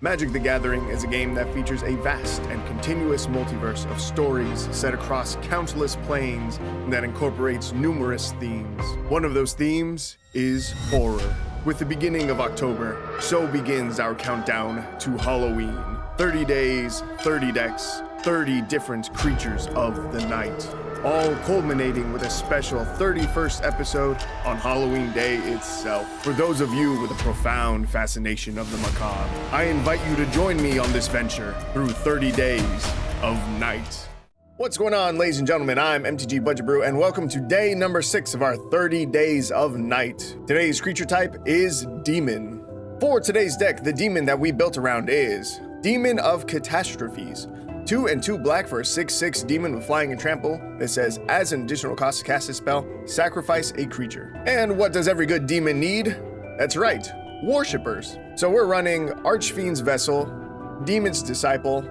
Magic the Gathering is a game that features a vast and continuous multiverse of stories set across countless planes that incorporates numerous themes. One of those themes is horror. With the beginning of October, so begins our countdown to Halloween. 30 days, 30 decks, 30 different creatures of the night, all culminating with a special 31st episode on Halloween Day itself. For those of you with a profound fascination of the macabre, I invite you to join me on this venture through 30 days of night. What's going on, ladies and gentlemen? I'm MTG Budget Brew, and welcome to day number 6 of our 30 days of night. Today's creature type is Demon. For today's deck, the demon that we built around is Demon of Catastrophes. 2 and 2 black for a 6/6 demon with flying and trample that says, as an additional cost to cast this spell, sacrifice a creature. And what does every good demon need? That's right, worshippers. So we're running Archfiend's Vessel, Demon's Disciple,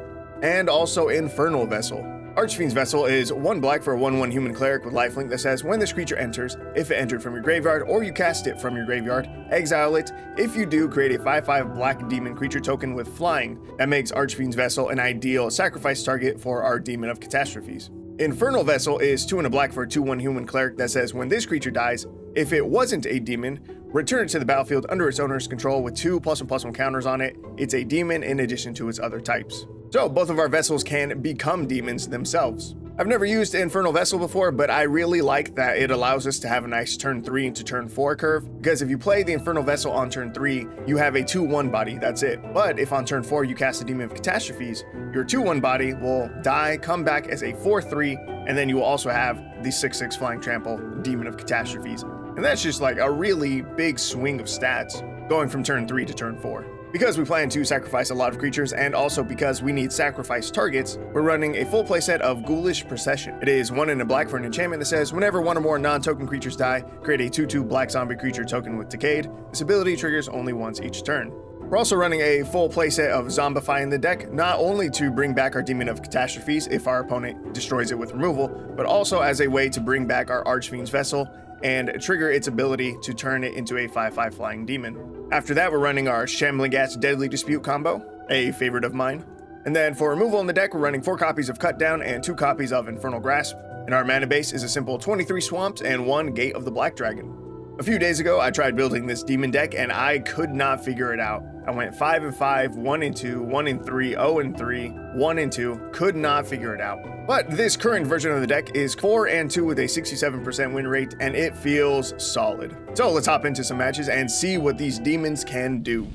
and also Infernal Vessel. Archfiend's Vessel is 1 black for a 1/1 human cleric with lifelink that says, when this creature enters, if it entered from your graveyard or you cast it from your graveyard, exile it. If you do, create a 5/5 black demon creature token with flying. That makes Archfiend's Vessel an ideal sacrifice target for our Demon of Catastrophes. Infernal Vessel is 2 and a black for a 2/1 human cleric that says, when this creature dies, if it wasn't a demon, return it to the battlefield under its owner's control with 2 +1/+1 counters on it. It's a demon in addition to its other types. So both of our vessels can become demons themselves. I've never used Infernal Vessel before, but I really like that it allows us to have a nice turn 3 into turn 4 curve, because if you play the Infernal Vessel on turn 3, you have a 2/1 body, that's it. But if on turn 4 you cast a Demon of Catastrophes, your 2/1 body will die, come back as a 4/3, and then you will also have the 6/6 flying trample Demon of Catastrophes. And that's just like a really big swing of stats, going from turn 3 to turn 4. Because we plan to sacrifice a lot of creatures, and also because we need sacrifice targets, we're running a full playset of Ghoulish Procession. It is 1 and a black for an enchantment that says, whenever 1 or more non-token creatures die, create a 2/2 black zombie creature token with Decayed. This ability triggers only once each turn. We're also running a full playset of Zombify in the deck, not only to bring back our Demon of Catastrophes if our opponent destroys it with removal, but also as a way to bring back our Archfiend's Vessel and trigger its ability to turn it into a 5/5 flying demon. After that, we're running our Shamblingats Deadly Dispute combo, a favorite of mine. And then for removal in the deck, we're running 4 copies of Cut Down and 2 copies of Infernal Grasp. And our mana base is a simple 23 Swamps and 1 Gate of the Black Dragon. A few days ago, I tried building this demon deck and I could not figure it out. I went 5 and 5, 1 and 2, 1 and 3, 0 and 3, 1 and 2, could not figure it out. But this current version of the deck is 4 and 2 with a 67% win rate, and it feels solid. So let's hop into some matches and see what these demons can do.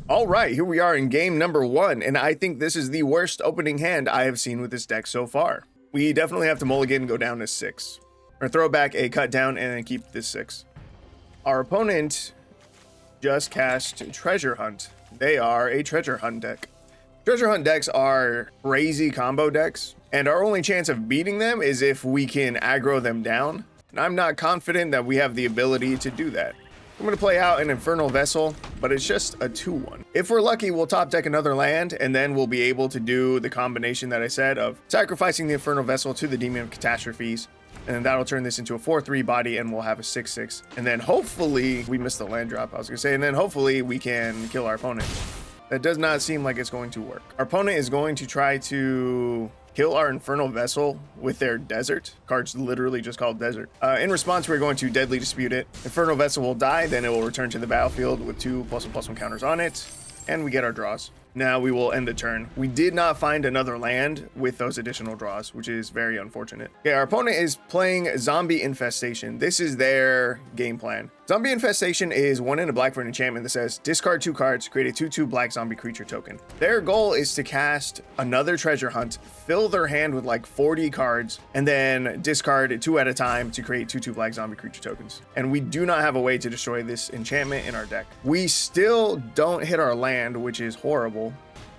All right, here we are in game number 1, and I think this is the worst opening hand I have seen with this deck so far. We definitely have to mulligan and go down to 6. Or throw back a Cut Down and then keep this 6. Our opponent just cast Treasure Hunt. They are a Treasure Hunt deck. Treasure Hunt decks are crazy combo decks, and our only chance of beating them is if we can aggro them down. And I'm not confident that we have the ability to do that. I'm going to play out an Infernal Vessel, but it's just a 2/1. If we're lucky, we'll top deck another land, and then we'll be able to do the combination that I said of sacrificing the Infernal Vessel to the Demon of Catastrophes, and then that'll turn this into a 4/3 body, and we'll have a 6/6. And then hopefully, we missed the land drop, I was going to say, and then hopefully we can kill our opponent. That does not seem like it's going to work. Our opponent is going to try to kill our Infernal Vessel with their Desert. Card's literally just called Desert. In response, we're going to Deadly Dispute it. Infernal Vessel will die, then it will return to the battlefield with 2 +1/+1 counters on it, and we get our draws. Now we will end the turn. We did not find another land with those additional draws, which is very unfortunate. Okay, our opponent is playing Zombie Infestation. This is their game plan. Zombie Infestation is 1 and a black for an enchantment that says, discard 2 cards, create a 2/2 black zombie creature token. Their goal is to cast another Treasure Hunt, fill their hand with like 40 cards, and then discard 2 at a time to create 2/2 black zombie creature tokens. And we do not have a way to destroy this enchantment in our deck. We still don't hit our land, which is horrible.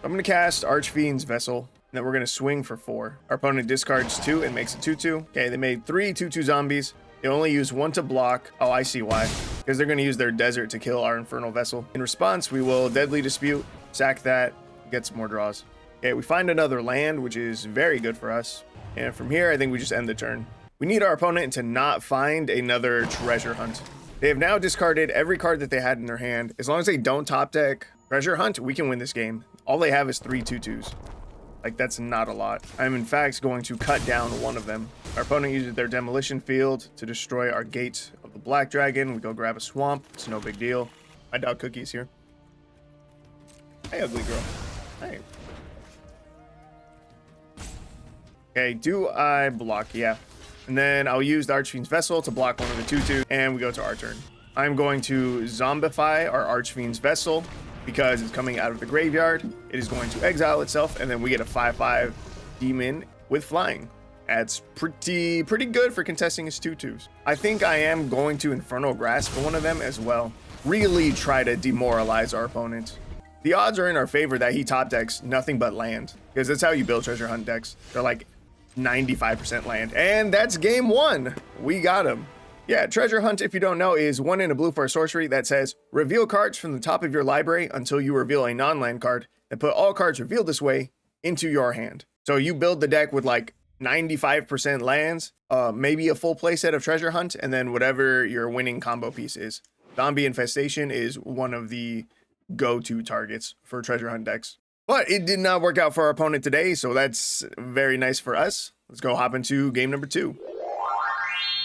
I'm going to cast Archfiend's Vessel, and then we're going to swing for 4. Our opponent discards 2 and makes a 2/2. Okay, they made 3 2/2 zombies. They only use 1 to block. Oh, I see why. Because they're going to use their Desert to kill our Infernal Vessel. In response, we will Deadly Dispute, sack that, get some more draws. Okay, we find another land, which is very good for us. And from here, I think we just end the turn. We need our opponent to not find another Treasure Hunt. They have now discarded every card that they had in their hand. As long as they don't top deck Treasure Hunt, we can win this game. All they have is 3 2/2s. Like, that's not a lot. I'm in fact going to cut down one of them. Our opponent uses their demolition field to destroy our gate of the Black Dragon. We go grab a swamp. It's no big deal. My dog Cookie's here. Hey, ugly girl. Hey. Okay, do I block? Yeah. And then I'll use the Archfiend's Vessel to block one of the 2/2, and we go to our turn. I'm going to zombify our Archfiend's Vessel because it's coming out of the graveyard. It is going to exile itself, and then we get a 5/5 demon with flying. That's pretty good for contesting his 2/2s. I think I am going to Infernal Grasp for one of them as well. Really try to demoralize our opponent. The odds are in our favor that he top decks nothing but land, because that's how you build Treasure Hunt decks. They're like 95% land, and that's game 1. We got him. Yeah, Treasure Hunt, if you don't know, is 1 in a blue for a sorcery that says reveal cards from the top of your library until you reveal a non-land card, and put all cards revealed this way into your hand. So you build the deck with like 95% lands, maybe a full playset of Treasure Hunt, and then whatever your winning combo piece is. Zombie Infestation is one of the go-to targets for Treasure Hunt decks. But it did not work out for our opponent today, so that's very nice for us. Let's go hop into game number 2.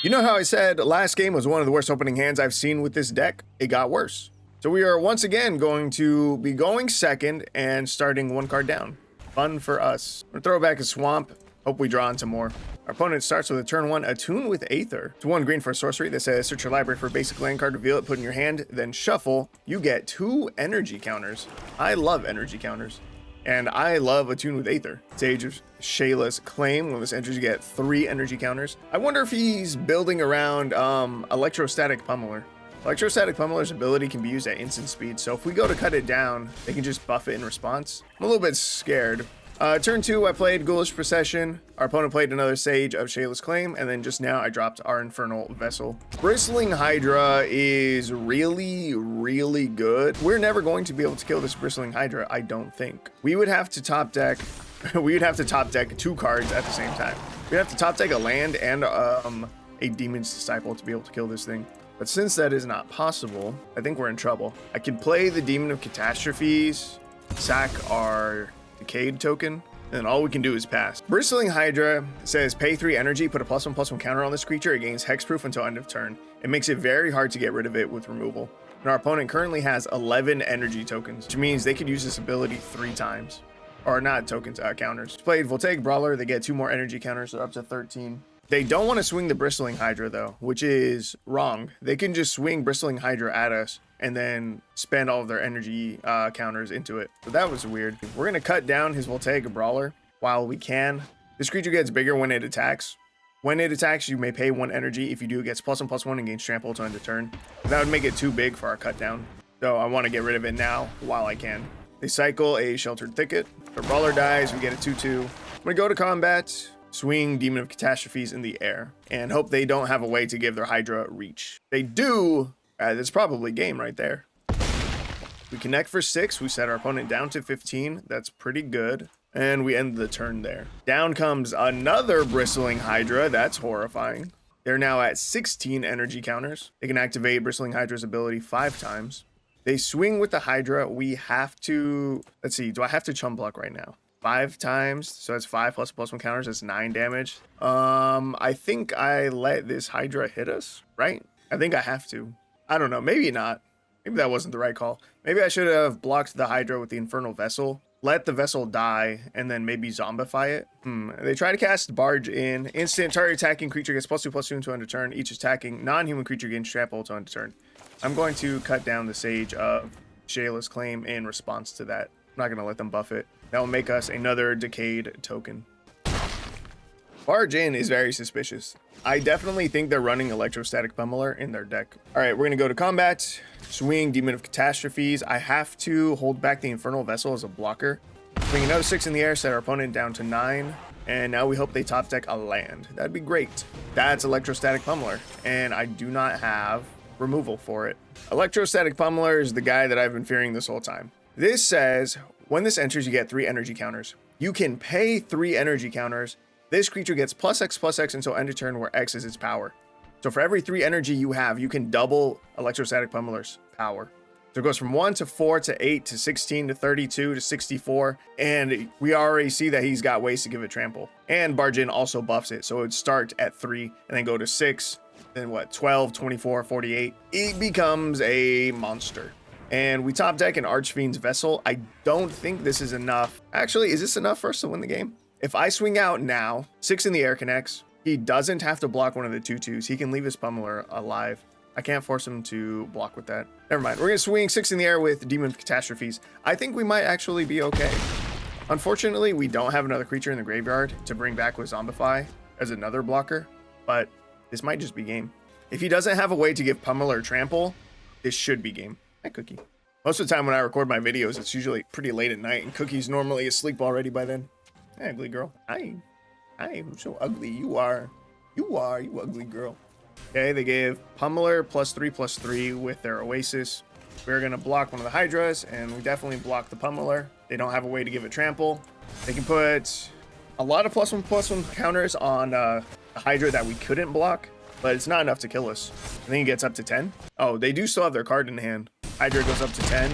You know how I said last game was one of the worst opening hands I've seen with this deck? It got worse. So we are once again going to be going second and starting 1 card down. Fun for us. I'm gonna throw back a swamp. Hope we draw into more. Our opponent starts with a turn 1 Attune with Aether. It's 1 green for a sorcery that says search your library for a basic land card, reveal it, put it in your hand, then shuffle. You get 2 energy counters. I love energy counters. And I love Attune with Aether. Sage of Shayla's Claim. When this enters, you get 3 energy counters. I wonder if he's building around Electrostatic Pummeler. Electrostatic Pummeler's ability can be used at instant speed, so if we go to cut it down, they can just buff it in response. I'm a little bit scared. Turn 2, I played Ghoulish Procession. Our opponent played another Sage of Shayla's Claim, and then just now I dropped our Infernal Vessel. Bristling Hydra is really good. We're never going to be able to kill this Bristling Hydra, I don't think. We would have to top deck 2 cards at the same time. We'd have to top deck a land and a Demon's Disciple to be able to kill this thing. But since that is not possible, I think we're in trouble. I can play the Demon of Catastrophes, sack our Decayed token, and then all we can do is pass. Bristling Hydra says pay 3 energy, put a +1/+1 counter on this creature. It gains hexproof until end of turn. It makes it very hard to get rid of it with removal. And our opponent currently has 11 energy tokens, which means they could use this ability 3 times. Or not tokens, counters. Played Voltaic Brawler, they get 2 more energy counters, so up to 13. They don't want to swing the Bristling Hydra though, which is wrong. They can just swing Bristling Hydra at us and then spend all of their energy counters into it. So that was weird. We're going to cut down his Voltaic Brawler while we can. This creature gets bigger when it attacks. When it attacks, you may pay 1 energy. If you do, it gets +1/+1 and gains trample to end of turn. That would make it too big for our cut down. So I want to get rid of it now while I can. They cycle a Sheltered Thicket. If Brawler dies, we get a 2/2. I'm going to go to combat. Swing Demon of Catastrophes in the air and hope they don't have a way to give their Hydra reach. They do. That's probably game right there. We connect for 6. We set our opponent down to 15. That's pretty good. And we end the turn there. Down comes another Bristling Hydra. That's horrifying. They're now at 16 energy counters. They can activate Bristling Hydra's ability 5 times. They swing with the Hydra. We have to... Let's see. Do I have to chum block right now? 5 times, so that's 5 +1/+1 counters. That's 9 damage. I think I let this Hydra hit us, right? I think I have to. I don't know. Maybe not. Maybe that wasn't the right call. Maybe I should have blocked the Hydra with the Infernal Vessel, let the Vessel die, and then maybe zombify it. They try to cast Barge in. Instant target attacking creature gets +2/+2 until end of turn. Each attacking non-human creature gains trample until end of turn. I'm going to cut down the Sage of Shayla's Claim in response to that. I'm not going to let them buff it. That will make us another Decayed token. Barge in is very suspicious. I definitely think they're running Electrostatic Pummeler in their deck. All right, we're going to go to combat. Swing Demon of Catastrophes. I have to hold back the Infernal Vessel as a blocker. Swing another 6 in the air, set our opponent down to 9. And now we hope they top deck a land. That'd be great. That's Electrostatic Pummeler. And I do not have removal for it. Electrostatic Pummeler is the guy that I've been fearing this whole time. This says... when this enters, you get 3 energy counters. You can pay 3 energy counters. This creature gets +X/+X until end of turn, where X is its power. So for every 3 energy you have, you can double Electrostatic Pummeler's power. So it goes from 1 to 4 to 8 to 16 to 32 to 64. And we already see that he's got ways to give it trample. And Bargain also buffs it. So it would start at 3 and then go to 6. Then what? 12, 24, 48. It becomes a monster. And we top deck an Archfiend's Vessel. I don't think this is enough. Actually, is this enough for us to win the game? If I swing out now, 6 in the air connects. He doesn't have to block one of the 2/2s. He can leave his pummeler alive. I can't force him to block with that. Never mind. We're going to swing 6 in the air with Demon of Catastrophes. I think we might actually be okay. Unfortunately, we don't have another creature in the graveyard to bring back with Zombify as another blocker, but this might just be game. If he doesn't have a way to give Pummel or Trample, this should be game. Hi, Cookie. Most of the time when I record my videos, it's usually pretty late at night, and Cookie's normally asleep already by then. Hey, ugly girl. I am so ugly. You are, you ugly girl. Okay, they gave Pummeler +3/+3 with their Oasis. We're going to block one of the Hydras, and we definitely block the Pummeler. They don't have a way to give it Trample. They can put a lot of +1/+1 counters on a Hydra that we couldn't block, but it's not enough to kill us. I think it gets up to 10. Oh, they do still have their card in hand. Hydra goes up to 10.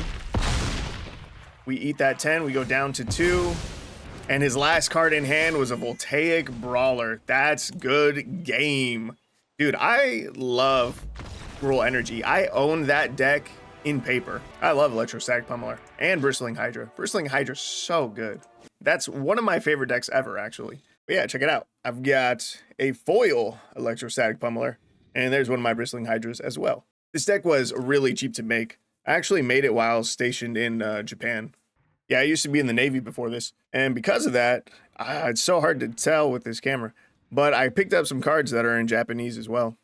We eat that 10. We go down to 2. And his last card in hand was a Voltaic Brawler. That's good game. Dude, I love Gruul Energy. I own that deck in paper. I love Electrostatic Pummeler and Bristling Hydra. Bristling Hydra's so good. That's one of my favorite decks ever, actually. But yeah, check it out. I've got a foil Electrostatic Pummeler, and there's one of my Bristling Hydras as well. This deck was really cheap to make. I actually made it while stationed in Japan. Yeah, I used to be in the Navy before this, and because of that, it's so hard to tell with this camera, but I picked up some cards that are in Japanese as well.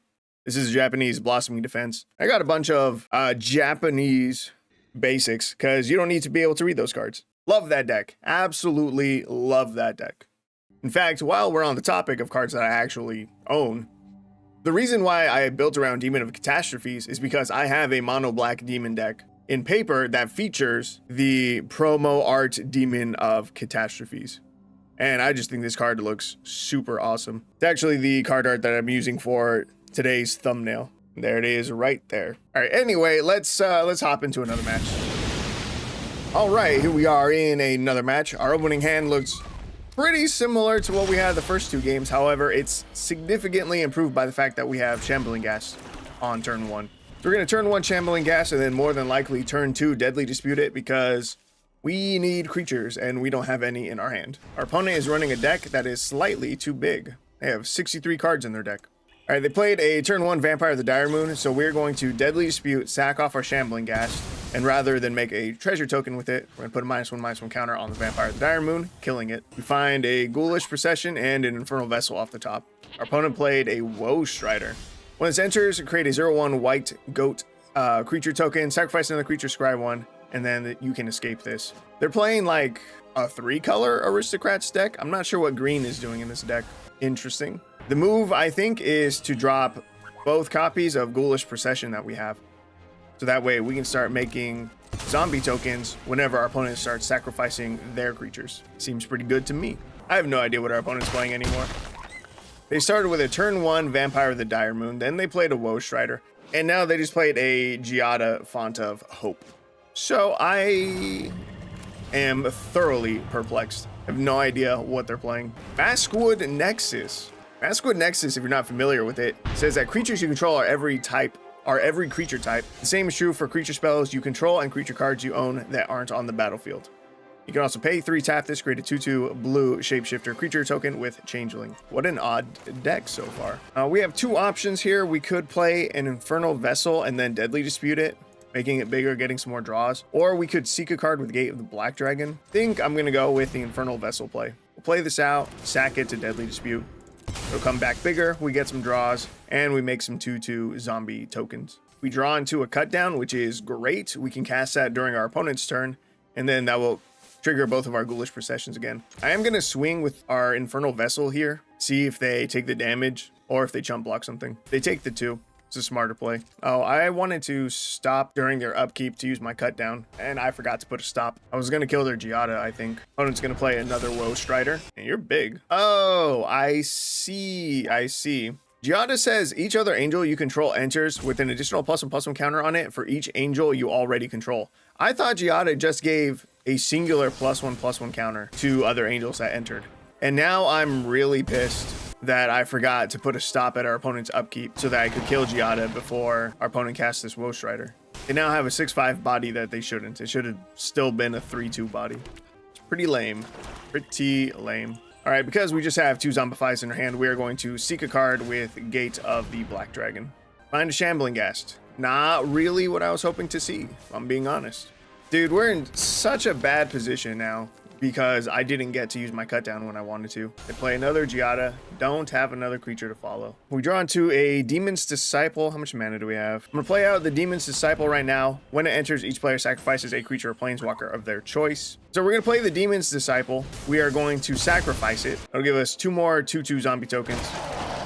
This is Japanese Blossoming Defense. I got a bunch of Japanese basics, because you don't need to be able to read those cards. Love that deck. Absolutely love that deck. In fact, while we're on the topic of cards that I actually own, the reason why I built around Demon of Catastrophes is because I have a mono black demon deck in paper that features the promo art Demon of Catastrophes. And I just think this card looks super awesome. It's actually the card art that I'm using for today's thumbnail. There it is right there. All right, anyway, let's hop into another match. All right, here we are in another match. Our opening hand looks pretty similar to what we had the first 2 games. However, it's significantly improved by the fact that we have Shambling Ghast on turn 1. So we're going to turn 1 Shambling Ghast and then more than likely turn 2 Deadly Dispute it because we need creatures and we don't have any in our hand. Our opponent is running a deck that is slightly too big. They have 63 cards in their deck. All right, they played a turn 1 Vampire of the Dire Moon, so we're going to Deadly Dispute, sack off our Shambling Ghast, and rather than make a treasure token with it, we're going to put a -1/-1 counter on the Vampire of the Dire Moon, killing it. We find a Ghoulish Procession and an Infernal Vessel off the top. Our opponent played a Woe Strider. When this enters, create a 0/1 white goat creature token, sacrifice another creature, scry 1, and then you can escape this. They're playing like a 3-color Aristocrats deck. I'm not sure what green is doing in this deck. Interesting. The move, I think, is to drop both copies of Ghoulish Procession that we have. So that way we can start making zombie tokens whenever our opponent starts sacrificing their creatures. Seems pretty good to me. I have no idea what our opponent's playing anymore. They started with a turn 1 Vampire of the Dire Moon, then they played a Woe Strider, and now they just played a Giada Font of Hope. So I am thoroughly perplexed. I have no idea what they're playing. Baskwood Nexus. Baskwood Nexus, if you're not familiar with it, says that creatures you control are every creature type. The same is true for creature spells you control and creature cards you own that aren't on the battlefield. You can also pay 3 tap this, create a 2/2 blue shapeshifter creature token with Changeling. What an odd deck so far. We have 2 options here. We could play an Infernal Vessel and then Deadly Dispute it, making it bigger, getting some more draws. Or we could seek a card with Gate of the Black Dragon. I think I'm going to go with the Infernal Vessel play. We'll play this out, sack it to Deadly Dispute. It'll come back bigger, we get some draws, and we make some 2/2 zombie tokens. We draw into a cut down, which is great. We can cast that during our opponent's turn, and then that will trigger both of our Ghoulish Processions again. I am going to swing with our Infernal Vessel here, see if they take the damage or if they chump block something. They take the 2. It's a smarter play. Oh, I wanted to stop during their upkeep to use my cut down, and I forgot to put a stop. I was going to kill their Giada, I think. Opponent's going to play another Woe Strider. And you're big. Oh, I see. Giada says each other angel you control enters with an additional +1/+1 counter on it for each angel you already control. I thought Giada just gave a singular +1/+1 counter to other angels that entered. And now I'm really pissed that I forgot to put a stop at our opponent's upkeep so that I could kill Giada before our opponent cast this Woe Strider. They now have a 6/5 body that they shouldn't. It should have still been a 3/2 body. It's pretty lame. Pretty lame. All right, because we just have 2 Zombifies in our hand, we are going to seek a card with Gate of the Black Dragon. Find a Shambling Ghast. Not really what I was hoping to see, if I'm being honest. Dude, we're in such a bad position now because I didn't get to use my cut down when I wanted to. They play another Giada, don't have another creature to follow. We draw into a Demon's Disciple. How much mana do we have? I'm gonna play out the Demon's Disciple right now. When it enters, each player sacrifices a creature or planeswalker of their choice. So we're gonna play the Demon's Disciple. We are going to sacrifice it. It'll give us 2 more 2/2 zombie tokens.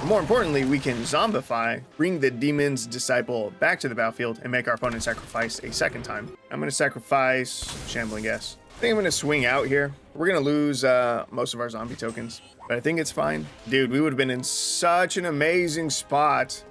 More importantly, we can zombify, bring the Demon's Disciple back to the battlefield, and make our opponent sacrifice a second time. I'm gonna sacrifice Shambling Ghast. I think I'm gonna swing out here. We're gonna lose most of our zombie tokens, but I think it's fine. Dude, we would have been in such an amazing spot.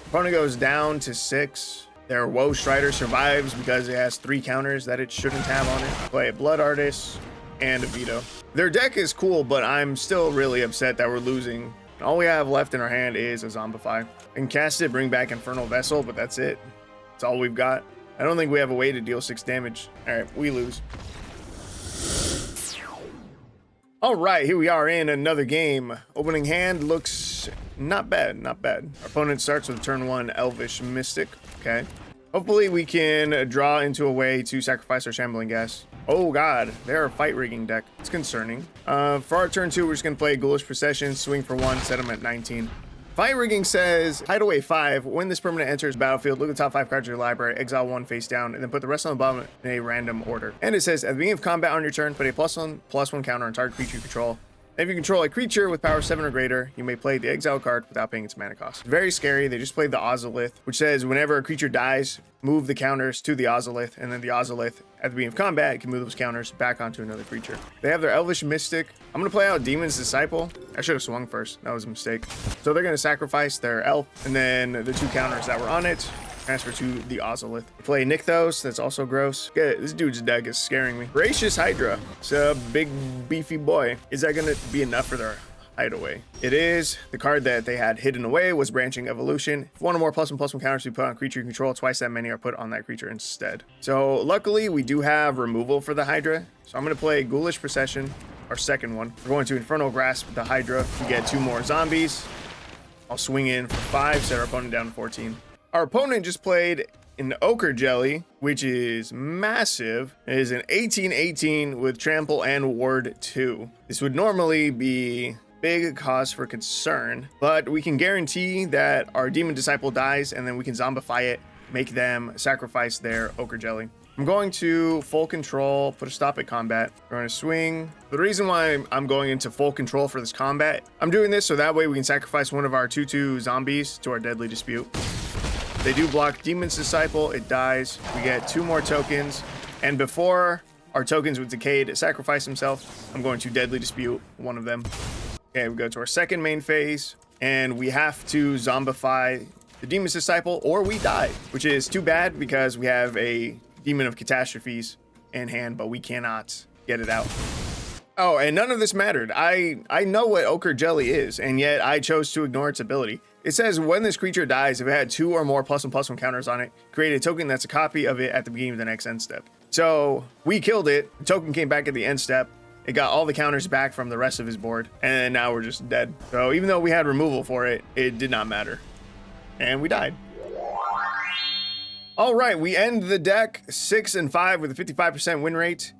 Opponent goes down to 6. Their Woe Strider survives because it has 3 counters that it shouldn't have on it. Play a Blood Artist and a Veto. Their deck is cool, but I'm still really upset that we're losing. All we have left in our hand is a Zombify. And cast it, bring back Infernal Vessel, but that's it. That's all we've got. I don't think we have a way to deal 6 damage. All right, we lose. All right, here we are in another game. Opening hand looks not bad, not bad. Our opponent starts with turn 1 Elvish Mystic. Okay. Hopefully we can draw into a way to sacrifice our Shambling Ghast. Oh god, they're a fight rigging deck. It's concerning. For our turn 2, we're just gonna play Ghoulish Procession, swing for 1, set them at 19. Fight rigging says Hideaway 5. When this permanent enters battlefield, look at the top 5 cards of your library, exile 1 face down, and then put the rest on the bottom in a random order. And it says at the beginning of combat on your turn, put a +1/+1 counter on target creature you control. If you control a creature with power 7 or greater, you may play the exile card without paying its mana cost. Very scary. They just played the Ozolith, which says whenever a creature dies, move the counters to the Ozolith, and then the Ozolith, at the beginning of combat, can move those counters back onto another creature. They have their Elvish Mystic. I'm going to play out Demon's Disciple. I should have swung first. That was a mistake. So they're going to sacrifice their Elf, and then the 2 counters that were on it, transfer to the Ozolith. Play Nykthos, that's also gross. Yeah, this dude's deck is scaring me. Gracious Hydra. It's a big, beefy boy. Is that gonna be enough for their Hideaway? It is. The card that they had hidden away was Branching Evolution. If 1 or more +1/+1 counters we put on a creature you control, twice that many are put on that creature instead. So luckily we do have removal for the Hydra. So I'm gonna play Ghoulish Procession, our second one. We're going to Infernal Grasp with the Hydra. We get 2 more zombies. I'll swing in for 5, set our opponent down to 14. Our opponent just played an Ochre Jelly, which is massive. It is an 18/18 with Trample and Ward 2. This would normally be big cause for concern, but we can guarantee that our Demon Disciple dies, and then we can zombify it, make them sacrifice their Ochre Jelly. I'm going to full control, put a stop at combat. We're going to swing. The reason why I'm going into full control for this combat, I'm doing this so that way we can sacrifice one of our 2/2 zombies to our Deadly Dispute. They do block Demon's Disciple, it dies. We get 2 more tokens, and before our tokens with Decayed sacrifice himself, I'm going to Deadly Dispute one of them. Okay, we go to our second main phase, and we have to zombify the Demon's Disciple or we die, which is too bad because we have a Demon of Catastrophes in hand, but we cannot get it out. Oh, and none of this mattered. I know what Ochre Jelly is, and yet I chose to ignore its ability. It says when this creature dies, if it had 2 or more +1/+1 counters on it, create a token that's a copy of it at the beginning of the next end step. So we killed it. The token came back at the end step. It got all the counters back from the rest of his board, and now we're just dead. So even though we had removal for it, it did not matter. And we died. All right, we end the deck 6-5 with a 55% win rate.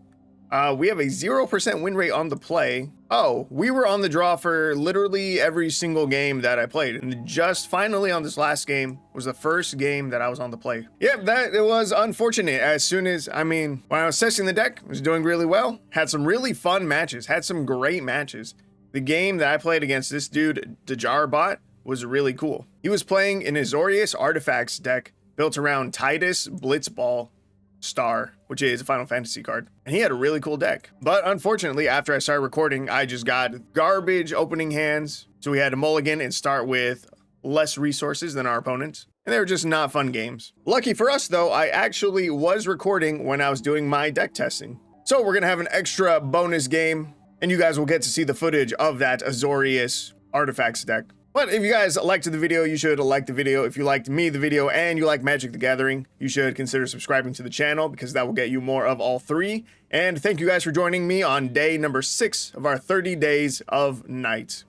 We have a 0% win rate on the play. Oh, we were on the draw for literally every single game that I played. And just finally on this last game was the first game that I was on the play. Yep, that it was unfortunate. As soon as, when I was testing the deck, I was doing really well. Had some really fun matches, had some great matches. The game that I played against this dude, Dajarbot, was really cool. He was playing an Azorius Artifacts deck built around Tidus, Blitzball, Star, which is a Final Fantasy card. And he had a really cool deck. But unfortunately, after I started recording, I just got garbage opening hands. So we had to mulligan and start with less resources than our opponents. And they were just not fun games. Lucky for us though, I actually was recording when I was doing my deck testing. So we're gonna have an extra bonus game, and you guys will get to see the footage of that Azorius Artifacts deck. But if you guys liked the video, you should like the video. If you liked me, the video, and you like Magic the Gathering, you should consider subscribing to the channel because that will get you more of all three. And thank you guys for joining me on day number 6 of our 30 days of night.